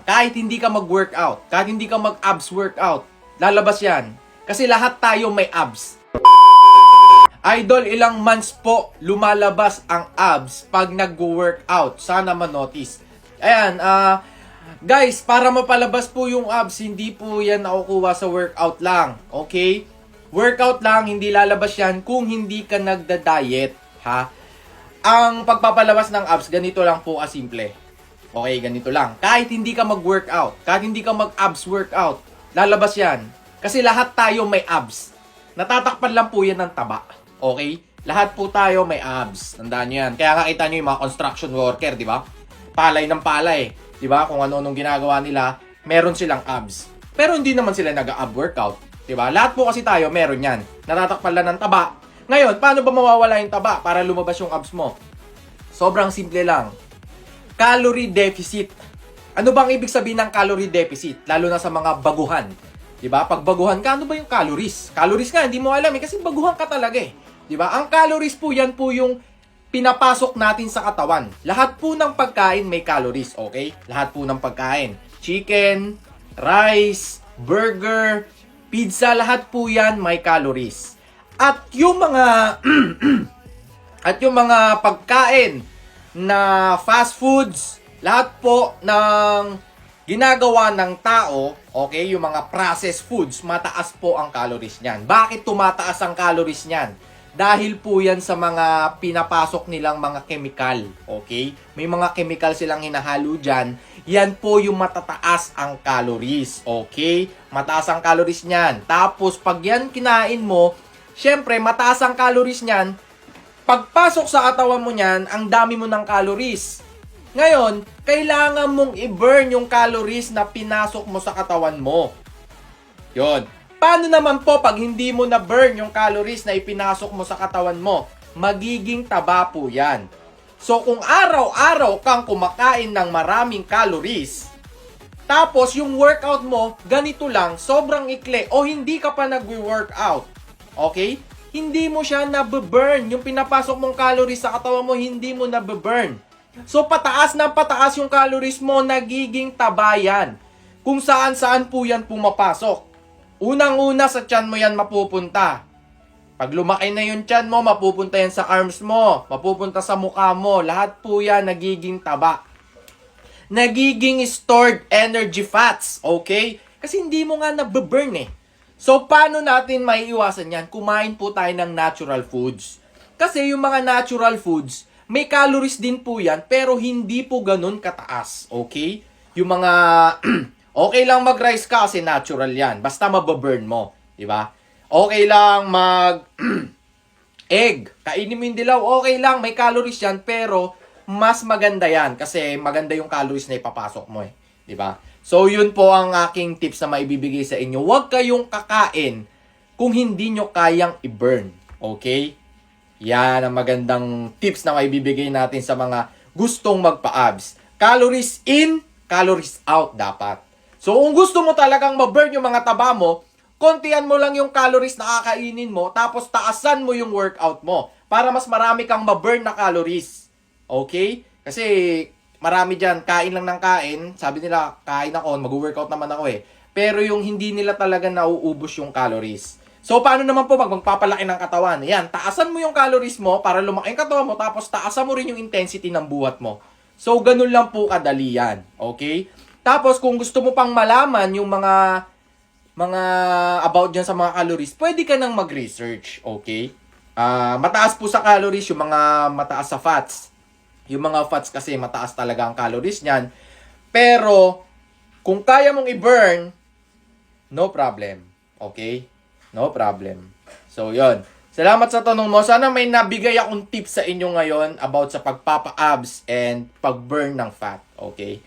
Kahit hindi ka mag-workout, kahit hindi ka mag-abs workout, lalabas yan. Kasi lahat tayo may abs. Idol, ilang months po lumalabas ang abs pag nag-workout. Sana ma-notice. Ayan, guys, para mapalabas po yung abs, hindi po yan nakukuha sa workout lang. Okay? Workout lang, hindi lalabas yan kung hindi ka nagda-diet. Ha? Ang pagpapalabas ng abs, ganito lang po kasimple. Okay, ganito lang. Kahit hindi ka mag-workout, kahit hindi ka mag-abs workout, lalabas yan. Kasi lahat tayo may abs. Natatakpan lang po yan ng taba. Okay? Lahat po tayo may abs. Tandaan nyo yan. Kaya nakita nyo yung mga construction worker, di ba? Palay ng palay. Di ba? Kung ano-anong ginagawa nila, meron silang abs. Pero hindi naman sila nag-ab workout. Di ba? Lahat po kasi tayo meron yan. Natatakpan lang ng taba. Ngayon, paano ba mawawala yung taba para lumabas yung abs mo? Sobrang simple lang. Calorie deficit. Ano bang ibig sabihin ng calorie deficit? Lalo na sa mga baguhan. Diba? Pag baguhan ka, ano ba yung calories? Calories nga, hindi mo alam kasi baguhan ka talaga eh. Diba? Ang calories po, yan po yung pinapasok natin sa katawan. Lahat po ng pagkain may calories, okay? Lahat po ng pagkain. Chicken, rice, burger, pizza, lahat po yan may calories. At yung mga pagkain na fast foods, lahat po ng ginagawa ng tao, okay, yung mga processed foods, mataas po ang calories niyan. Bakit tumataas ang calories niyan? Dahil po yan sa mga pinapasok nilang mga chemical, okay? May mga chemical silang hinahalo dyan. Yan po yung matataas ang calories, okay? Mataas ang calories niyan. Tapos, pag yan kinain mo, syempre, mataas ang calories niyan. Pagpasok sa katawan mo niyan, ang dami mo ng calories. Ngayon, kailangan mong i-burn yung calories na pinasok mo sa katawan mo. Yon. Paano naman po pag hindi mo na-burn yung calories na ipinasok mo sa katawan mo? Magiging taba po yan. So, kung araw-araw kang kumakain ng maraming calories, tapos yung workout mo, ganito lang, sobrang ikli, o hindi ka pa nag-workout, okay? Hindi mo siya nabe-burn. Yung pinapasok mong calories sa katawan mo, hindi mo nabe-burn. So, pataas na pataas yung calories mo, nagiging taba yan. Kung saan-saan po yan pumapasok. Unang-una sa tiyan mo yan mapupunta. Pag lumaki na yung tiyan mo, mapupunta yan sa arms mo, mapupunta sa mukha mo. Lahat po yan nagiging taba. Nagiging stored energy fats, okay? Kasi hindi mo nga nabe-burn eh. So, paano natin maiiwasan yan? Kumain po tayo ng natural foods. Kasi yung mga natural foods, may calories din po yan, pero hindi po ganun kataas. Okay? Yung mga, okay lang mag-rice ka kasi natural yan. Basta mababurn mo. Diba? Okay lang egg. Kainin mo yung dilaw. Okay lang, may calories yan, pero mas maganda yan. Kasi maganda yung calories na ipapasok mo eh. Diba? So, yun po ang aking tips na maibibigay sa inyo. Huwag kayong kakain kung hindi nyo kayang i-burn. Okay? Yan ang magandang tips na maibibigay natin sa mga gustong magpa-abs. Calories in, calories out dapat. So, kung gusto mo talagang ma-burn yung mga taba mo, kontihan mo lang yung calories na kakainin mo, tapos taasan mo yung workout mo para mas marami kang ma-burn na calories. Okay? Kasi marami dyan, kain lang ng kain. Sabi nila, kain ako, mag-workout naman ako eh. Pero yung hindi nila talaga nauubos yung calories. So, paano naman po pag magpapalaki ng katawan? Yan, taasan mo yung calories mo para lumaki ang katawan mo, tapos taasan mo rin yung intensity ng buhat mo. So, ganun lang po kadali yan. Okay? Tapos, kung gusto mo pang malaman yung mga about dyan sa mga calories, pwede ka nang mag-research. Okay? Mataas po sa calories yung mga mataas sa fats. Yung mga fats kasi mataas talaga ang calories niyan. Pero, kung kaya mong i-burn, no problem. Okay? No problem. So, yon. Salamat sa tanong mo. Sana may nabigay akong tips sa inyo ngayon about sa pagpapa-abs and pag-burn ng fat. Okay?